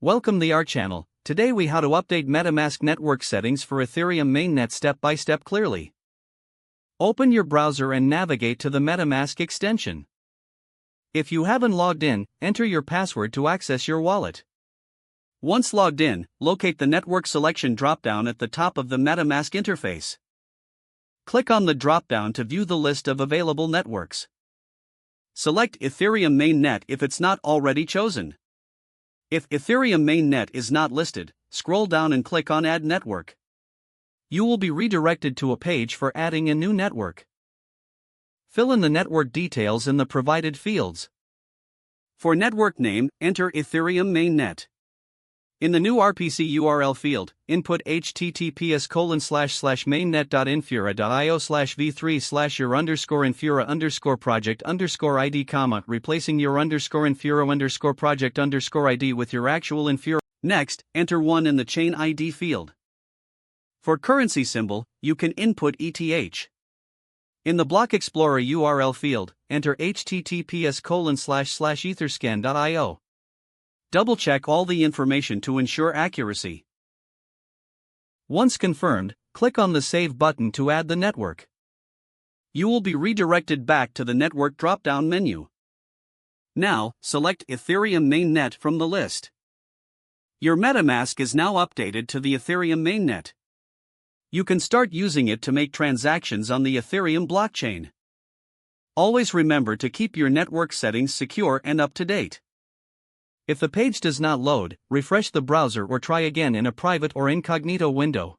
Welcome to our channel. Today we how to update MetaMask network settings for Ethereum mainnet step by step clearly. Open your browser and navigate to the MetaMask extension. If you haven't logged in, enter your password to access your wallet. Once logged in, locate the network selection dropdown at the top of the MetaMask interface. Click on the dropdown to view the list of available networks. Select Ethereum mainnet if it's not already chosen. If Ethereum mainnet is not listed, scroll down and click on Add Network. You will be redirected to a page for adding a new network. Fill in the network details in the provided fields. For network name, enter Ethereum mainnet. In the new RPC URL field, input https://mainnet.infura.io/v3/your_infura_project_id, replacing your_infura_project_id with your actual infura. Next, enter 1 in the chain ID field. For currency symbol, you can input ETH. In the Block Explorer URL field, enter https://etherscan.io. Double-check all the information to ensure accuracy. Once confirmed, click on the Save button to add the network. You will be redirected back to the network drop-down menu. Now, select Ethereum mainnet from the list. Your MetaMask is now updated to the Ethereum mainnet. You can start using it to make transactions on the Ethereum blockchain. Always remember to keep your network settings secure and up to date. If the page does not load, refresh the browser or try again in a private or incognito window.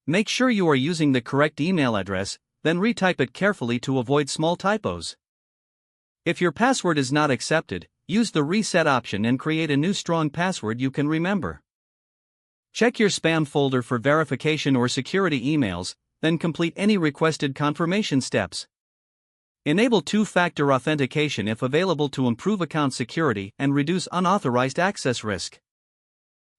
Make sure you are using the correct email address, then retype it carefully to avoid small typos. If your password is not accepted, use the reset option and create a new strong password you can remember. Check your spam folder for verification or security emails, then complete any requested confirmation steps. Enable two-factor authentication if available to improve account security and reduce unauthorized access risk.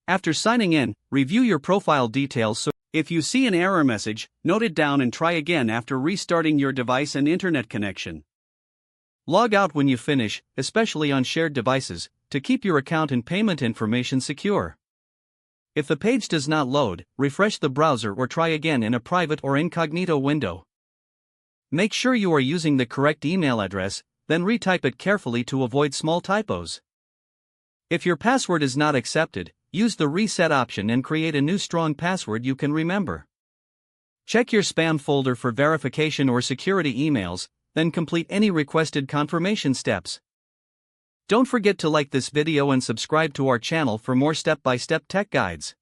After signing in, review your profile details. If you see an error message, note it down and try again after restarting your device and internet connection. Log out when you finish, especially on shared devices, to keep your account and payment information secure. If the page does not load, refresh the browser or try again in a private or incognito window. Make sure you are using the correct email address, then retype it carefully to avoid small typos. If your password is not accepted, use the reset option and create a new strong password you can remember. Check your spam folder for verification or security emails, then complete any requested confirmation steps. Don't forget to like this video and subscribe to our channel for more step-by-step tech guides.